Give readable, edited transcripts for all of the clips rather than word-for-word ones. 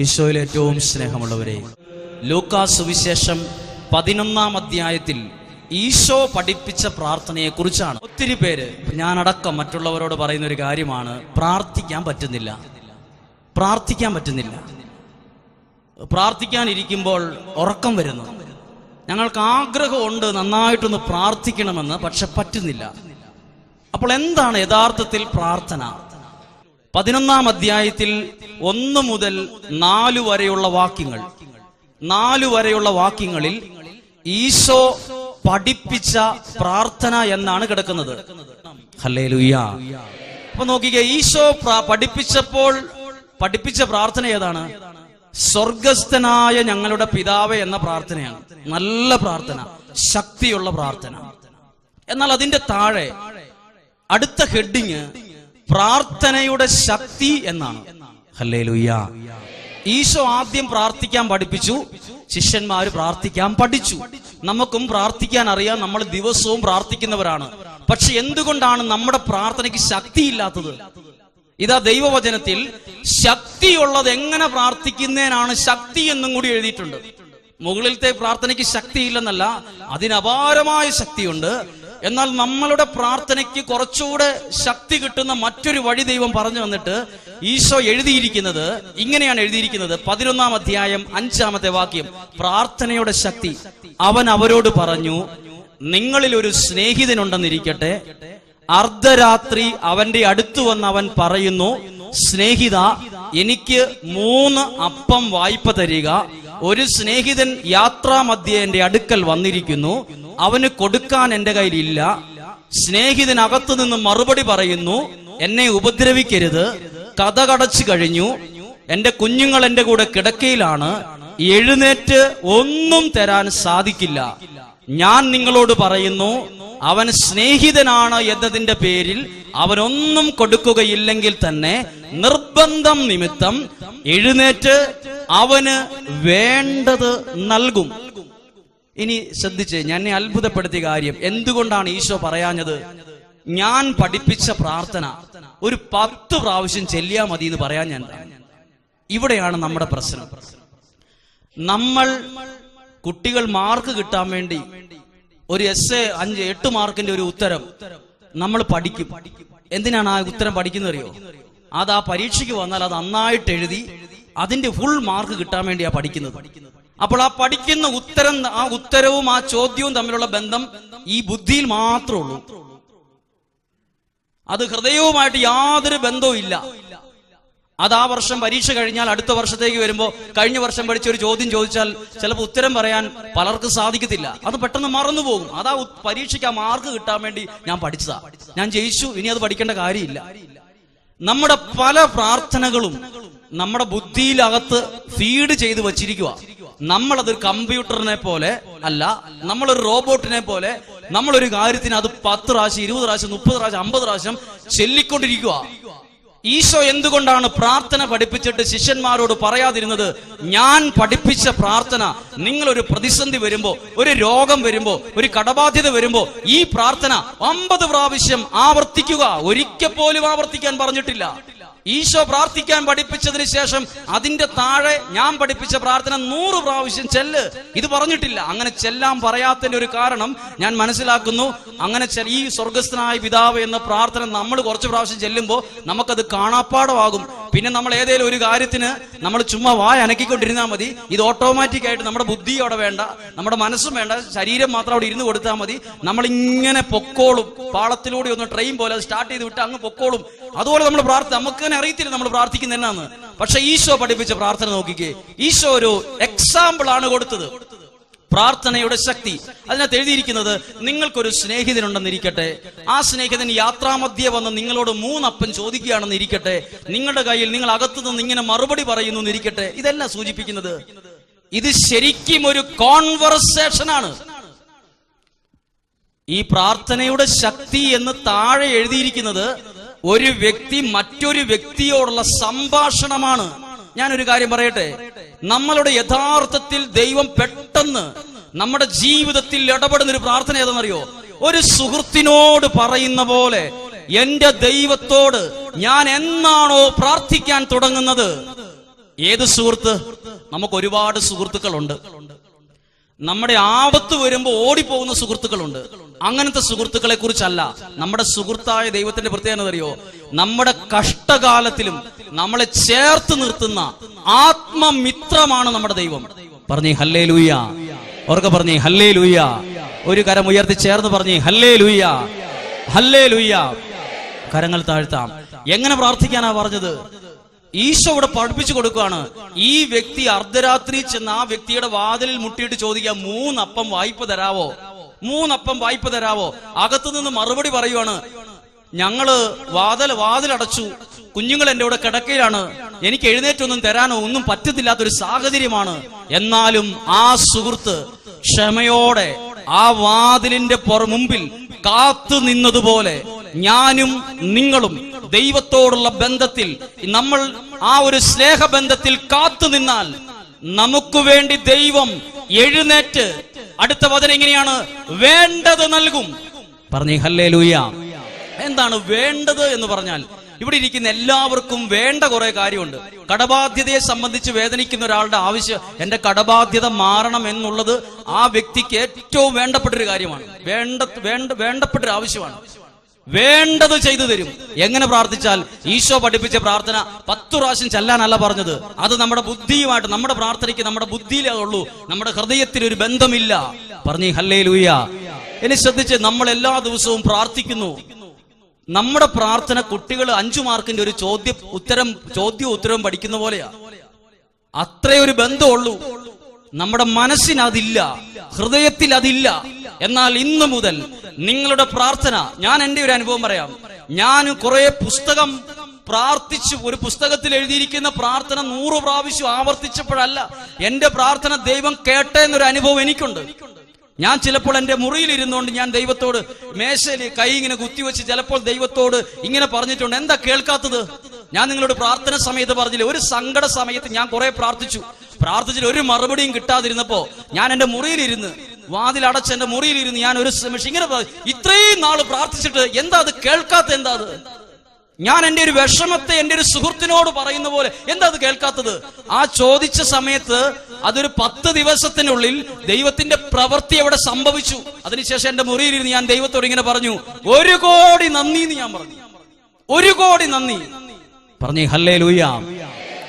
ഈശോയിൽ ഏറ്റവും സ്നേഹമുള്ളവരെ, ലൂക്കാസ് സുവിശേഷം 11-ാം അധ്യായത്തിൽ ഈശോ പഠിപ്പിച്ച പ്രാർത്ഥനയെ കുറിച്ചാണ്. ഒത്തിരി പേര്, ഞാനടക്കം മറ്റുള്ളവരോട് പറയുന്ന ഒരു കാര്യമാണ്, പ്രാർത്ഥിക്കാൻ പറ്റുന്നില്ല. പ്രാർത്ഥിക്കാനിരിക്കുമ്പോൾ ഉറക്കം വരുന്നു. ഞങ്ങൾക്ക് ആഗ്രഹമുണ്ട് നന്നായിട്ടൊന്ന് പ്രാർത്ഥിക്കണമെന്ന്, പക്ഷെ പറ്റുന്നില്ല. അപ്പോൾ എന്താണ് യഥാർത്ഥത്തിൽ പ്രാർത്ഥന? 11-ാം അധ്യായത്തിൽ 1 മുതൽ 4 വരെയുള്ള വാക്യങ്ങളിൽ ഈശോ പഠിപ്പിച്ച പ്രാർത്ഥന എന്നാണ് കിടക്കുന്നത്. ഹല്ലേലൂയ. അപ്പൊ നോക്കിക്കേ, ഈശോ പഠിപ്പിച്ച പ്രാർത്ഥന ഏതാണ്? സ്വർഗസ്ഥനായ ഞങ്ങളുടെ പിതാവേ എന്ന പ്രാർത്ഥനയാണ്. നല്ല പ്രാർത്ഥന, ശക്തിയുള്ള പ്രാർത്ഥന. എന്നാൽ അതിന്റെ താഴെ അടുത്ത ഹെഡിങ് പ്രാർത്ഥനയുടെ ശക്തി എന്നാണ്. ഹല്ലേലൂയ. ഈശോ ആദ്യം പ്രാർത്ഥിക്കാൻ പഠിപ്പിച്ചു, ശിഷ്യന്മാര് പ്രാർത്ഥിക്കാൻ പഠിച്ചു. നമുക്കും പ്രാർത്ഥിക്കാൻ അറിയാം, നമ്മൾ ദിവസവും പ്രാർത്ഥിക്കുന്നവരാണ്. പക്ഷെ എന്തുകൊണ്ടാണ് നമ്മുടെ പ്രാർത്ഥനയ്ക്ക് ശക്തിയില്ലാത്തത്? ഇതാ ദൈവവചനത്തിൽ ശക്തിയുള്ളത് എങ്ങനെ പ്രാർത്ഥിക്കുന്നതിനാണ് ശക്തി എന്നും കൂടി എഴുതിയിട്ടുണ്ട്. മുകളിലത്തെ പ്രാർത്ഥനയ്ക്ക് ശക്തിയില്ലെന്നല്ല, അതിനപാരമായ ശക്തിയുണ്ട്. എന്നാൽ നമ്മളുടെ പ്രാർത്ഥനയ്ക്ക് കുറച്ചുകൂടെ ശക്തി കിട്ടുന്ന മറ്റൊരു വഴി ദൈവം പറഞ്ഞു വന്നിട്ട് ഈശോ എഴുതിയിരിക്കുന്നത് ഇങ്ങനെയാണ് എഴുതിയിരിക്കുന്നത്. 11-ാം അധ്യായം 5-ാമത്തെ വാക്യം, പ്രാർത്ഥനയുടെ ശക്തി. അവൻ അവരോട് പറഞ്ഞു, നിങ്ങളിൽ ഒരു സ്നേഹിതനുണ്ടെന്നിരിക്കട്ടെ. അർദ്ധരാത്രി അവന്റെ അടുത്ത് വന്ന് അവൻ പറയുന്നു, സ്നേഹിത, എനിക്ക് 3 അപ്പം വായ്പ തരിക. ഒരു സ്നേഹിതൻ യാത്രാമധ്യേ എന്റെ അടുക്കൽ വന്നിരിക്കുന്നു, അവന് കൊടുക്കാൻ എന്റെ കയ്യിലില്ല. സ്നേഹിതൻ അകത്തു നിന്ന് മറുപടി പറയുന്നു, എന്നെ ഉപദ്രവിക്കരുത്, കതകടച്ചു കഴിഞ്ഞു, എന്റെ കുഞ്ഞുങ്ങൾ എന്റെ കൂടെ കിടക്കയിലാണ്, എഴുന്നേറ്റ് ഒന്നും തരാൻ സാധിക്കില്ല. ഞാൻ നിങ്ങളോട് പറയുന്നു, അവൻ സ്നേഹിതനാണ് എന്നതിന്റെ പേരിൽ അവനൊന്നും കൊടുക്കുകയില്ലെങ്കിൽ തന്നെ നിർബന്ധം നിമിത്തം എഴുന്നേറ്റ് അവന് വേണ്ടത് നൽകും. ഇനി ശ്രദ്ധിച്ച്, ഞാൻ അത്ഭുതപ്പെടുത്തിയ കാര്യം, എന്തുകൊണ്ടാണ് ഈശോ പറയാഞ്ഞത് ഞാൻ പഠിപ്പിച്ച പ്രാർത്ഥന ഒരു 10 പ്രാവശ്യം ചെല്ലിയാ മതി എന്ന് പറയാൻ? ഞാൻ ഇവിടെയാണ് നമ്മുടെ പ്രശ്നം. നമ്മൾ കുട്ടികൾ മാർക്ക് കിട്ടാൻ വേണ്ടി ഒരു എസ്സേ 5-8 മാർക്കിന്റെ ഒരു ഉത്തരം നമ്മൾ പഠിക്കും. എന്തിനാണ് ആ ഉത്തരം പഠിക്കുന്നത് അറിയോ? അത് ആ പരീക്ഷയ്ക്ക് വന്നാൽ അത് നന്നായിട്ട് എഴുതി അതിന്റെ ഫുൾ മാർക്ക് കിട്ടാൻ വേണ്ടിയാ പഠിക്കുന്നത്. അപ്പോൾ ആ പഠിക്കുന്ന ഉത്തരവും ആ ചോദ്യവും തമ്മിലുള്ള ബന്ധം ഈ ബുദ്ധിയിൽ മാത്രമേ ഉള്ളൂ. അത് ഹൃദയവുമായിട്ട് യാതൊരു ബന്ധവും ഇല്ല. അത് ആ വർഷം പരീക്ഷ കഴിഞ്ഞാൽ അടുത്ത വർഷത്തേക്ക് വരുമ്പോൾ കഴിഞ്ഞ വർഷം പഠിച്ച ഒരു ചോദ്യം ചോദിച്ചാൽ ചിലപ്പോൾ ഉത്തരം പറയാൻ പലർക്കും സാധിക്കത്തില്ല. അത് പെട്ടെന്ന് മറന്നുപോകും. അതാ പരീക്ഷയ്ക്ക് ആ മാർക്ക് കിട്ടാൻ വേണ്ടി ഞാൻ പഠിച്ചതാ, ഞാൻ ജയിച്ചു, ഇനി അത് പഠിക്കേണ്ട കാര്യമില്ല. നമ്മുടെ പല പ്രാർത്ഥനകളും നമ്മുടെ ബുദ്ധിയിലകത്ത് ഫീഡ് ചെയ്ത് വച്ചിരിക്കുക. നമ്മളതൊരു കമ്പ്യൂട്ടറിനെ പോലെ അല്ല, നമ്മളൊരു റോബോട്ടിനെ പോലെ നമ്മളൊരു കാര്യത്തിന് അത് 10 പ്രാവശ്യം 20 പ്രാവശ്യം 30 പ്രാവശ്യം 50 പ്രാവശ്യം ചൊല്ലിക്കൊണ്ടിരിക്കുക. ഈശോ എന്തുകൊണ്ടാണ് പ്രാർത്ഥന പഠിപ്പിച്ചിട്ട് ശിഷ്യന്മാരോട് പറയാതിരുന്നത്? ഞാൻ പഠിപ്പിച്ച പ്രാർത്ഥന നിങ്ങളൊരു പ്രതിസന്ധി വരുമ്പോ, ഒരു രോഗം വരുമ്പോ, ഒരു കടബാധ്യത വരുമ്പോ ഈ പ്രാർത്ഥന 50 പ്രാവശ്യം ആവർത്തിക്കുക. ഒരിക്കൽ പോലും ആവർത്തിക്കാൻ പറഞ്ഞിട്ടില്ല. ഈശോ പ്രാർത്ഥിക്കാൻ പഠിപ്പിച്ചതിന് ശേഷം അതിന്റെ താഴെ ഞാൻ പഠിപ്പിച്ച പ്രാർത്ഥന 100 പ്രാവശ്യം ചെല്ല്, ഇത് പറഞ്ഞിട്ടില്ല. അങ്ങനെ ചെല്ലാൻ പറയാത്തതിന്റെ ഒരു കാരണം ഞാൻ മനസ്സിലാക്കുന്നു. അങ്ങനെ ഈ സ്വർഗസ്ഥനായ പിതാവ് എന്ന പ്രാർത്ഥന നമ്മൾ കുറച്ച് പ്രാവശ്യം ചെല്ലുമ്പോൾ നമുക്കത് കാണാപ്പാടമാകും. പിന്നെ നമ്മൾ ഏതെങ്കിലും ഒരു കാര്യത്തിന് നമ്മൾ ചുമ്മാ വായ അനക്കിക്കൊണ്ടിരുന്നാൽ മതി. ഇത് ഓട്ടോമാറ്റിക് ആയിട്ട് നമ്മുടെ ബുദ്ധി അവിടെ വേണ്ട, നമ്മുടെ മനസ്സും വേണ്ട, ശരീരം മാത്രം അവിടെ ഇരുന്ന് കൊടുത്താൽ മതി. നമ്മളിങ്ങനെ പൊക്കോളും. പാളത്തിലൂടെ ഒന്ന് ട്രെയിൻ പോലെ സ്റ്റാർട്ട് ചെയ്ത് വിട്ട് അങ്ങ് പൊക്കോളും. അതുപോലെ നമ്മൾ നമുക്ക് അറിയത്തില്ല നമ്മൾ പ്രാർത്ഥിക്കുന്ന എന്നാന്ന്. പക്ഷെ ഈശോ പഠിപ്പിച്ച പ്രാർത്ഥന നോക്കിക്കേ. ഈശോ ഒരു എക്സാമ്പിൾ ആണ് കൊടുത്തത്, പ്രാർത്ഥനയുടെ ശക്തി. അതിനകത്ത് എഴുതിയിരിക്കുന്നത്, നിങ്ങൾക്കൊരു സ്നേഹിതനുണ്ടെന്നിരിക്കട്ടെ. ആ സ്നേഹിതൻ യാത്രാമധ്യേ വന്ന് നിങ്ങളോട് 3 അപ്പം ചോദിക്കുകയാണെന്ന് ഇരിക്കട്ടെ. നിങ്ങളുടെ കയ്യിൽ നിങ്ങൾ അകത്തു നിന്ന് ഇങ്ങനെ മറുപടി പറയുന്നു എന്നിരിക്കട്ടെ. ഇതെല്ലാം സൂചിപ്പിക്കുന്നത് ഇത് ശരിക്കും ഒരു കോൺവെർസേഷനാണ്. ഈ പ്രാർത്ഥനയുടെ ശക്തി എന്ന് താഴെ എഴുതിയിരിക്കുന്നത് ഒരു വ്യക്തി മറ്റൊരു വ്യക്തിയോടുള്ള സംഭാഷണമാണ്. ഞാനൊരു കാര്യം പറയട്ടെ, നമ്മളുടെ യഥാർത്ഥത്തിൽ ദൈവം പെട്ടെന്ന് നമ്മുടെ ജീവിതത്തിൽ ഇടപെടുന്ന ഒരു പ്രാർത്ഥന ഏതെന്നറിയോ? ഒരു സുഹൃത്തിനോട് പറയുന്ന പോലെ എന്റെ ദൈവത്തോട് ഞാൻ എന്നാണോ പ്രാർത്ഥിക്കാൻ തുടങ്ങുന്നത്, ഏത് സുഹൃത്ത്? നമുക്ക് ഒരുപാട് സുഹൃത്തുക്കളുണ്ട്. നമ്മുടെ ആപത്ത് വരുമ്പോൾ ഓടിപ്പോകുന്ന സുഹൃത്തുക്കളുണ്ട്. അങ്ങനത്തെ സുഹൃത്തുക്കളെ കുറിച്ചല്ല. നമ്മുടെ സുഹൃത്തായ ദൈവത്തിന്റെ പ്രത്യേകത അറിയോ? നമ്മുടെ കഷ്ടകാലത്തിലും നമ്മളെ ചേർത്ത് നിർത്തുന്ന ആത്മമിത്രമാണ് നമ്മുടെ ദൈവം. പറഞ്ഞേ ഹല്ലേലൂയ. ഓർക്ക പറഞ്ഞേ ഹല്ലേലൂയ. ഒരു കരം ഉയർത്തി ചേർന്ന് പറഞ്ഞേ ഹല്ലേലൂയ, ഹല്ലേലൂയ. കരങ്ങൾ താഴ്ത്താം. എങ്ങനെ പ്രാർത്ഥിക്കാനാ പറഞ്ഞത്? ഈശോ ഇവിടെ പഠിപ്പിച്ചു കൊടുക്കുകയാണ്. ഈ വ്യക്തി അർദ്ധരാത്രി ചെന്ന് ആ വ്യക്തിയുടെ വാതിലിൽ മുട്ടിയിട്ട് ചോദിക്കുക, 3 അപ്പം വായ്പ തരാവോ, 3 അപ്പം വായ്പ തരാവോ? അകത്തുനിന്ന് മറുപടി പറയുവാണ്, ഞങ്ങള് വാതിലടച്ചു, കുഞ്ഞുങ്ങൾ എന്റെ കൂടെ കിടക്കയിലാണ്, എനിക്ക് എഴുന്നേറ്റൊന്നും തരാനോ ഒന്നും പറ്റുന്നില്ലാത്തൊരു സാഹചര്യമാണ്. എന്നാലും ആ സുഹൃത്ത് ക്ഷമയോടെ ആ വാതിലിന്റെ മുമ്പിൽ കാത്തു നിന്നതുപോലെ ഞാനും നിങ്ങളും ദൈവത്തോടുള്ള ബന്ധത്തിൽ, നമ്മൾ ആ ഒരു സ്നേഹബന്ധത്തിൽ കാത്തു നിന്നാൽ നമുക്ക് വേണ്ടി ദൈവം എഴുന്നേറ്റ്, അടുത്ത വചനം എങ്ങനെയാണ്? വേണ്ടത് നൽകും. പറഞ്ഞേ ഹല്ലേലൂയ. എന്താണ് വേണ്ടത് എന്ന് പറഞ്ഞാൽ? ഇവിടെ ഇരിക്കുന്ന എല്ലാവർക്കും വേണ്ട കുറെ കാര്യമുണ്ട്. കടബാധ്യതയെ സംബന്ധിച്ച് വേദനിക്കുന്ന ഒരാളുടെ ആവശ്യം, എന്റെ കടബാധ്യത മാറണം എന്നുള്ളത് ആ വ്യക്തിക്ക് ഏറ്റവും വേണ്ടപ്പെട്ടൊരു കാര്യമാണ്. വേണ്ടപ്പെട്ടൊരു ആവശ്യമാണ്. വേണ്ടത് ചെയ്തു തരും. എങ്ങനെ പ്രാർത്ഥിച്ചാൽ? ഈശോ പഠിപ്പിച്ച പ്രാർത്ഥന 10 പ്രാവശ്യം ചെല്ലാനല്ല പറഞ്ഞത്. അത് നമ്മുടെ ബുദ്ധിയുമായിട്ട്, നമ്മുടെ പ്രാർത്ഥനയ്ക്ക് നമ്മുടെ ബുദ്ധിയിലേ ഉള്ളൂ, നമ്മുടെ ഹൃദയത്തിൽ ഒരു ബന്ധമില്ല. പറഞ്ഞേ ഹല്ലേലൂയ. ഇനി ശ്രദ്ധിച്ച്, നമ്മൾ എല്ലാ ദിവസവും പ്രാർത്ഥിക്കുന്നു. നമ്മുടെ പ്രാർത്ഥന കുട്ടികൾ 5 മാർക്കിന്റെ ഒരു ചോദ്യവും ഉത്തരവും പഠിക്കുന്ന പോലെയാ. അത്രയൊരു ബന്ധമുള്ളൂ. നമ്മുടെ മനസ്സിന് അതില്ല, ഹൃദയത്തിൽ അതില്ല. എന്നാൽ ഇന്നു മുതൽ നിങ്ങളുടെ പ്രാർത്ഥന, ഞാൻ എന്റെ ഒരു അനുഭവം പറയാം. ഞാൻ കുറെ പുസ്തകം പ്രാർത്ഥിച്ചു. ഒരു പുസ്തകത്തിൽ എഴുതിയിരിക്കുന്ന പ്രാർത്ഥന 100 പ്രാവശ്യം ആവർത്തിച്ചപ്പോഴല്ല എന്റെ പ്രാർത്ഥന ദൈവം കേട്ടെന്നൊരു അനുഭവം എനിക്കുണ്ട്. ഞാൻ ചിലപ്പോൾ എന്റെ മുറിയിൽ ഇരുന്നുകൊണ്ട് ഞാൻ ദൈവത്തോട് മേശയിൽ കൈ ഇങ്ങനെ കുത്തിവെച്ച് ചിലപ്പോൾ ദൈവത്തോട് ഇങ്ങനെ പറഞ്ഞിട്ടുണ്ട്, എന്താ കേൾക്കാത്തത്? ഞാൻ നിങ്ങളോട് പ്രാർത്ഥന സമയത്ത് പറഞ്ഞില്ലേ, ഒരു സങ്കട സമയത്ത് ഞാൻ കുറെ പ്രാർത്ഥിച്ചിട്ട് ഒരു മറുപടിയും കിട്ടാതിരുന്നപ്പോ ഞാൻ എന്റെ മുറിയിലിരുന്ന്, വാതിലടച്ച് എന്റെ മുറിയിലിരുന്ന് ഞാൻ ഒരു നിമിഷം ഇങ്ങനെ ഇത്രയും നാള് പ്രാർത്ഥിച്ചിട്ട് എന്താ അത് കേൾക്കാത്ത? എന്താ അത്? ഞാൻ എന്റെ ഒരു വിഷമത്തെ എന്റെ ഒരു സുഹൃത്തിനോട് പറയുന്ന പോലെ എന്താ അത് കേൾക്കാത്തത്? ആ ചോദിച്ച സമയത്ത് അതൊരു 10 ദിവസത്തിനുള്ളിൽ ദൈവത്തിന്റെ പ്രവൃത്തി അവിടെ സംഭവിച്ചു. അതിനുശേഷം എന്റെ മുറിയിലിരുന്ന് ഞാൻ ദൈവത്തോട് ഇങ്ങനെ പറഞ്ഞു, 1 കോടി നന്ദി എന്ന് ഞാൻ പറഞ്ഞു. 1 കോടി നന്ദി. പറഞ്ഞേ ഹല്ലേലൂയ.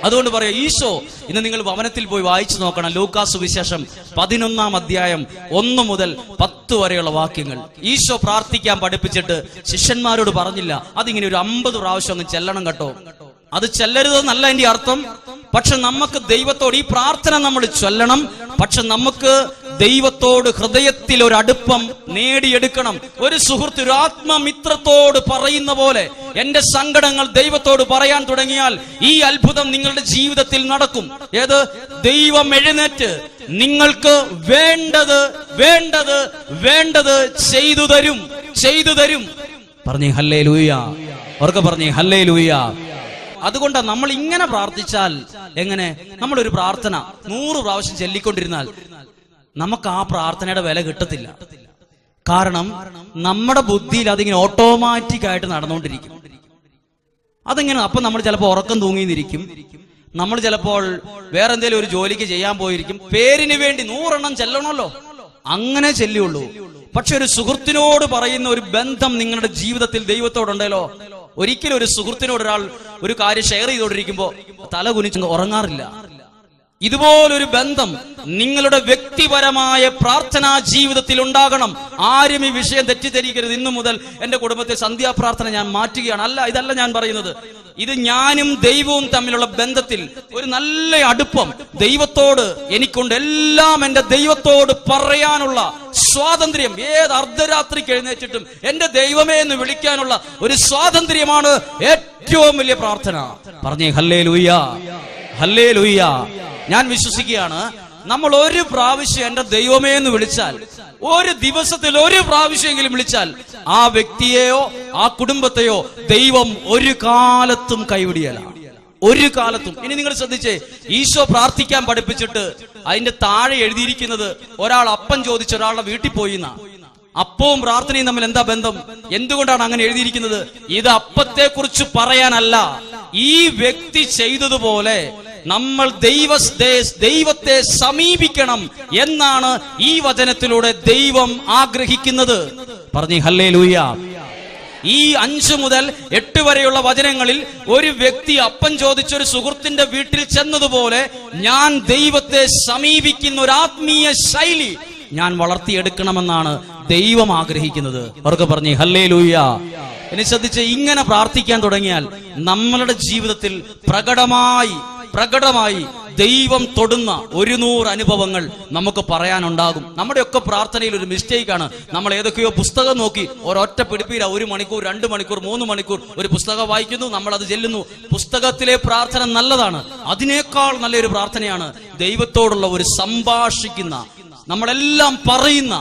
അതുകൊണ്ട് പറയാം, ഈശോ ഇന്ന് നിങ്ങൾ ഭവനത്തിൽ പോയി വായിച്ചു നോക്കണം. ലൂക്കാസ് സുവിശേഷം 11-ാം അധ്യായം 1 മുതൽ 10 വരെയുള്ള വാക്യങ്ങൾ. ഈശോ പ്രാർത്ഥിക്കാൻ പഠിപ്പിച്ചിട്ട് ശിഷ്യന്മാരോട് പറഞ്ഞില്ല, അതിങ്ങനെ ഒരു 50 പ്രാവശ്യം അങ്ങ് ചെല്ലണം കേട്ടോ. അത് ചെല്ലരുതെന്നല്ല എന്റെ അർത്ഥം. പക്ഷെ നമുക്ക് ദൈവത്തോട് ഈ പ്രാർത്ഥന നമ്മൾ ചൊല്ലണം. പക്ഷെ നമുക്ക് ദൈവത്തോട് ഹൃദയത്തിൽ ഒരു അടുപ്പം നേടിയെടുക്കണം. ഒരു സുഹൃത്ത്, ഒരു ആത്മമിത്രത്തോട് പറയുന്ന പോലെ എന്റെ സങ്കടങ്ങൾ ദൈവത്തോട് പറയാൻ തുടങ്ങിയാൽ ഈ അത്ഭുതം നിങ്ങളുടെ ജീവിതത്തിൽ നടക്കും. ഏത്? ദൈവം എഴുന്നേറ്റ് നിങ്ങൾക്ക് വേണ്ടത് വേണ്ടത് വേണ്ടത് ചെയ്തു തരും. പറഞ്ഞേ ഹല്ലേലൂയ. അവർക്ക് പറഞ്ഞേ ഹല്ലേലൂയ. അതുകൊണ്ടാണ് നമ്മൾ ഇങ്ങനെ പ്രാർത്ഥിച്ചാൽ എങ്ങനെ? നമ്മളൊരു പ്രാർത്ഥന 100 പ്രാവശ്യം ചൊല്ലിക്കൊണ്ടിരുന്നാൽ നമുക്ക് ആ പ്രാർത്ഥനയുടെ വില കിട്ടത്തില്ല. കാരണം നമ്മുടെ ബുദ്ധിയിൽ അതിങ്ങനെ ഓട്ടോമാറ്റിക് ആയിട്ട് നടന്നുകൊണ്ടിരിക്കും. അതിങ്ങനെ, അപ്പൊ നമ്മൾ ചിലപ്പോൾ ഉറക്കം തൂങ്ങിയിരിക്കും. നമ്മൾ ചിലപ്പോൾ വേറെ എന്തെങ്കിലും ഒരു ജോലിക്ക് ചെയ്യാൻ പോയിരിക്കും. പേരിന് വേണ്ടി 100 എണ്ണം ചെല്ലണമല്ലോ, അങ്ങനെ ചെല്ലുള്ളൂ. പക്ഷെ ഒരു സുഹൃത്തിനോട് പറയുന്ന ഒരു ബന്ധം നിങ്ങളുടെ ജീവിതത്തിൽ ദൈവത്തോടുണ്ടല്ലോ. ഒരിക്കലും ഒരു സുഹൃത്തിനോട് ഒരാൾ ഒരു കാര്യം ഷെയർ ചെയ്തുകൊണ്ടിരിക്കുമ്പോ തല കുനിച്ച് ഉറങ്ങാറില്ല. ഇതുപോലൊരു ബന്ധം നിങ്ങളുടെ വ്യക്തിപരമായ പ്രാർത്ഥനാ ജീവിതത്തിൽ ഉണ്ടാകണം. ആരും ഈ വിഷയം തെറ്റിദ്ധരിക്കരുത്. ഇന്നു മുതൽ എന്റെ കുടുംബത്തെ സന്ധ്യാപ്രാർത്ഥന ഞാൻ മാറ്റുകയാണ്. ഇതല്ല ഞാൻ പറയുന്നത്. ഇത് ഞാനും ദൈവവും തമ്മിലുള്ള ബന്ധത്തിൽ ഒരു നല്ല അടുപ്പം ദൈവത്തോട് എനിക്കുണ്ട്. എല്ലാം എന്റെ ദൈവത്തോട് പറയാനുള്ള സ്വാതന്ത്ര്യം, ഏത് അർദ്ധരാത്രിക്ക് എഴുന്നേറ്റിട്ടും എന്റെ ദൈവമേ എന്ന് വിളിക്കാനുള്ള ഒരു സ്വാതന്ത്ര്യമാണ് ഏറ്റവും വലിയ പ്രാർത്ഥന. പറഞ്ഞേ ഹല്ലേലൂയ, ഹല്ലേലൂയ. ഞാൻ വിശ്വസിക്കുകയാണ്, നമ്മൾ ഒരു പ്രാവശ്യം എന്റെ ദൈവമേ എന്ന് വിളിച്ചാൽ, ഒരു ദിവസത്തിൽ 1 പ്രാവശ്യമെങ്കിലും വിളിച്ചാൽ ആ വ്യക്തിയെയോ ആ കുടുംബത്തെയോ ദൈവം ഒരു കാലത്തും കൈവിടിയല്ല, ഒരു കാലത്തും. ഇനി നിങ്ങൾ ശ്രദ്ധിച്ചേ, ഈശോ പ്രാർത്ഥിക്കാൻ പഠിപ്പിച്ചിട്ട് അതിന്റെ താഴെ എഴുതിയിരിക്കുന്നത് ഒരാൾ അപ്പം ചോദിച്ച ഒരാളുടെ വീട്ടിൽ പോയി എന്നാ. അപ്പവും പ്രാർത്ഥനയും തമ്മിൽ എന്താ ബന്ധം? എന്തുകൊണ്ടാണ് അങ്ങനെ എഴുതിയിരിക്കുന്നത്? ഇത് അപ്പത്തെ കുറിച്ച് പറയാനല്ല, ഈ വ്യക്തി ചെയ്തതുപോലെ നമ്മൾ ദൈവത്തെ സമീപിക്കണം എന്നാണ് ഈ വചനത്തിലൂടെ ദൈവം ആഗ്രഹിക്കുന്നത്. പറഞ്ഞേ ഹല്ലേലൂയ. ഈ 5 മുതൽ 8 വരെയുള്ള വചനങ്ങളിൽ ഒരു വ്യക്തി അപ്പം ചോദിച്ചൊരു സുഹൃത്തിന്റെ വീട്ടിൽ ചെന്നതുപോലെ ഞാൻ ദൈവത്തെ സമീപിക്കുന്ന ഒരു ആത്മീയ ശൈലി ഞാൻ വളർത്തിയെടുക്കണമെന്നാണ് ദൈവം ആഗ്രഹിക്കുന്നത്. അവർക്ക് പറഞ്ഞേ ഹല്ലേലൂയ. ഇനി ശ്രദ്ധിച്ച്, ഇങ്ങനെ പ്രാർത്ഥിക്കാൻ തുടങ്ങിയാൽ നമ്മളുടെ ജീവിതത്തിൽ പ്രകടമായി ദൈവം തൊടുന്ന 100 അനുഭവങ്ങൾ നമുക്ക് പറയാനുണ്ടാകും. നമ്മുടെയൊക്കെ പ്രാർത്ഥനയിൽ ഒരു മിസ്റ്റേക്കാണ്. നമ്മൾ ഏതൊക്കെയോ പുസ്തകം നോക്കി ഒരൊറ്റ പിടിപ്പില്ല 1 മണിക്കൂർ 2 മണിക്കൂർ 3 മണിക്കൂർ ഒരു പുസ്തകം വായിക്കുന്നു, നമ്മൾ അത് ചെല്ലുന്നു. പുസ്തകത്തിലെ പ്രാർത്ഥന നല്ലതാണ്. അതിനേക്കാൾ നല്ലൊരു പ്രാർത്ഥനയാണ് ദൈവത്തോടുള്ള ഒരു സംഭാഷിക്കുന്ന, നമ്മളെല്ലാം പറയുന്ന,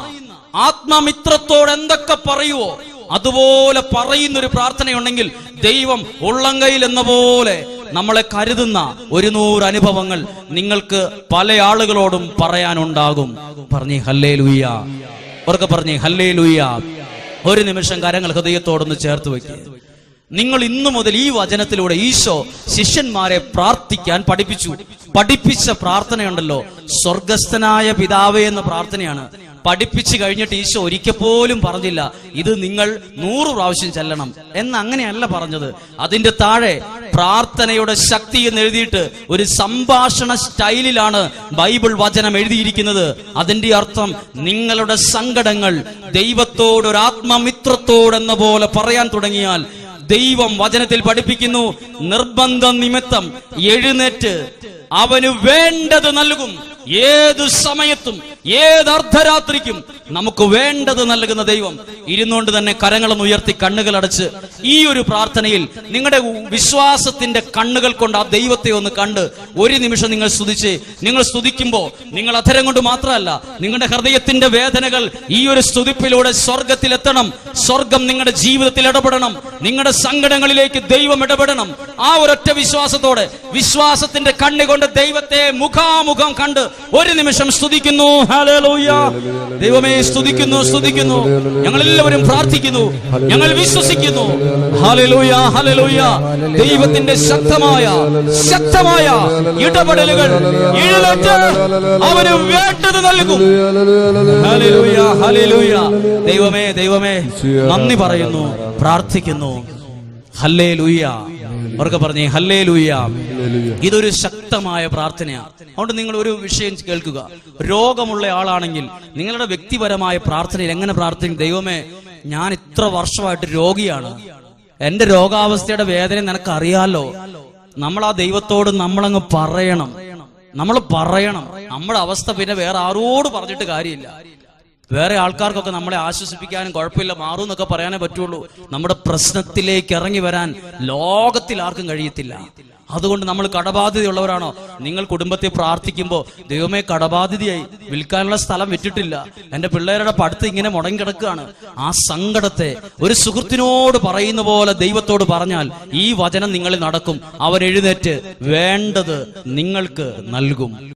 ആത്മമിത്രത്തോട് എന്തൊക്കെ പറയുവോ അതുപോലെ പറയുന്നൊരു പ്രാർത്ഥനയുണ്ടെങ്കിൽ ദൈവം ഉള്ളംകൈയിൽ എന്ന പോലെ നമ്മളെ കരുതുന്ന 100 അനുഭവങ്ങൾ നിങ്ങൾക്ക് പല ആളുകളോടും പറയാനുണ്ടാകും. പറഞ്ഞേ ഹല്ലേലൂയ. അവർക്ക് പറഞ്ഞേ ഹല്ലേലൂയ. ഒരു നിമിഷം കരങ്ങൾ ഹൃദയത്തോടൊന്ന് ചേർത്ത് വയ്ക്കുക. നിങ്ങൾ ഇന്നു മുതൽ ഈ വചനത്തിലൂടെ ഈശോ ശിഷ്യന്മാരെ പ്രാർത്ഥിക്കാൻ പഠിപ്പിച്ച പ്രാർത്ഥനയുണ്ടല്ലോ, സ്വർഗസ്ഥനായ പിതാവേ എന്ന പ്രാർത്ഥനയാണ്. പഠിപ്പിച്ചു കഴിഞ്ഞിട്ട് ഈശോ ഒരിക്കൽ പോലും പറഞ്ഞില്ല ഇത് നിങ്ങൾ 100 പ്രാവശ്യം ചെല്ലണം എന്ന്. അങ്ങനെയല്ല പറഞ്ഞത്. അതിന്റെ താഴെ പ്രാർത്ഥനയുടെ ശക്തി എന്ന് എഴുതിയിട്ട് ഒരു സംഭാഷണ സ്റ്റൈലിലാണ് ബൈബിൾ വചനം എഴുതിയിരിക്കുന്നത്. അതിന്റെ അർത്ഥം നിങ്ങളുടെ സങ്കടങ്ങൾ ദൈവത്തോട് ഒരു ആത്മമിത്രത്തോടെന്ന പോലെ പറയാൻ തുടങ്ങിയാൽ ദൈവം വചനത്തിൽ പഠിപ്പിക്കുന്നു, നിർബന്ധ നിമിത്തം എഴുന്നേറ്റ് അവന് വേണ്ടത് നൽകും. ഏതു സമയത്തും ഏത് അർദ്ധരാത്രിക്കും നമുക്ക് വേണ്ടത് നൽകുന്ന ദൈവം. ഇരുന്നുകൊണ്ട് തന്നെ കരങ്ങളൊന്ന് ഉയർത്തി കണ്ണുകൾ അടച്ച് ഈ ഒരു പ്രാർത്ഥനയിൽ നിങ്ങളുടെ വിശ്വാസത്തിന്റെ കണ്ണുകൾ കൊണ്ട് ആ ദൈവത്തെ ഒന്ന് കണ്ട് 1 നിമിഷം നിങ്ങൾ സ്തുതിച്ച്, നിങ്ങൾ സ്തുതിക്കുമ്പോൾ നിങ്ങൾ അധരം കൊണ്ട് മാത്രമല്ല, നിങ്ങളുടെ ഹൃദയത്തിന്റെ വേദനകൾ ഈ ഒരു സ്തുതിപ്പിലൂടെ സ്വർഗത്തിലെത്തണം. സ്വർഗം നിങ്ങളുടെ ജീവിതത്തിൽ ഇടപെടണം. നിങ്ങളുടെ സങ്കടങ്ങളിലേക്ക് ദൈവം ഇടപെടണം. ആ ഒരൊറ്റ വിശ്വാസത്തോടെ, വിശ്വാസത്തിന്റെ കണ്ണുകൊണ്ട് ദൈവത്തെ മുഖാമുഖം കണ്ട് 1 നിമിഷം സ്തുതിക്കുന്നു. ഹല്ലേലൂയ. ദൈവമേ സ്തുതിക്കുന്നു. ഞങ്ങൾ എല്ലാവരും പ്രാർത്ഥിക്കുന്നു, ഞങ്ങൾ വിശ്വസിക്കുന്നു. Hallelujah, hallelujah. ദൈവത്തിന്റെ ശക്തമായ ഇടപെടലുകൾ എഴുന്നേറ്റ് അവന് വേണ്ടത് നൽകും. Hallelujah, hallelujah. ദൈവമേ നന്ദി പറയുന്നു, പ്രാർത്ഥിക്കുന്നു. ഹല്ലേലൂയ. അവർക്ക് പറഞ്ഞേ ഹല്ലേലൂയ. ഇതൊരു ശക്തമായ പ്രാർത്ഥനയാണ്. അതുകൊണ്ട് നിങ്ങൾ ഒരു വിഷയം കേൾക്കുക. രോഗമുള്ള ആളാണെങ്കിൽ നിങ്ങളുടെ വ്യക്തിപരമായ പ്രാർത്ഥനയിൽ എങ്ങനെ പ്രാർത്ഥിക്കും? ദൈവമേ, ഞാൻ ഇത്ര വർഷമായിട്ട് രോഗിയാണ്, എന്റെ രോഗാവസ്ഥയുടെ വേദന നിനക്ക് അറിയാലോ. നമ്മൾ ആ ദൈവത്തോട് നമ്മളങ്ങ് പറയണം. നമ്മുടെ അവസ്ഥ പിന്നെ വേറെ ആരോട് പറഞ്ഞിട്ട് കാര്യമില്ല. വേറെ ആൾക്കാർക്കൊക്കെ നമ്മളെ ആശ്വസിപ്പിക്കാനും കുഴപ്പമില്ല, മാറും എന്നൊക്കെ പറയാനേ പറ്റുള്ളൂ. നമ്മുടെ പ്രശ്നത്തിലേക്ക് ഇറങ്ങി വരാൻ ലോകത്തിൽ ആർക്കും കഴിയത്തില്ല. അതുകൊണ്ട് നമ്മൾ കടബാധ്യതയുള്ളവരാണോ? നിങ്ങൾ കുടുംബത്തെ പ്രാർത്ഥിക്കുമ്പോൾ ദൈവമേ കടബാധ്യതയായി, വിൽക്കാനുള്ള സ്ഥലം വിറ്റിട്ടില്ല, എന്റെ പിള്ളേരുടെ പഠിത്തം ഇങ്ങനെ മുടങ്ങി കിടക്കുകയാണ്. ആ സങ്കടത്തെ ഒരു സുഹൃത്തിനോട് പറയുന്ന പോലെ ദൈവത്തോട് പറഞ്ഞാൽ ഈ വചനം നിങ്ങളിൽ നടക്കും. അവൻ എഴുന്നേറ്റ് വേണ്ടത് നിങ്ങൾക്ക് നൽകും.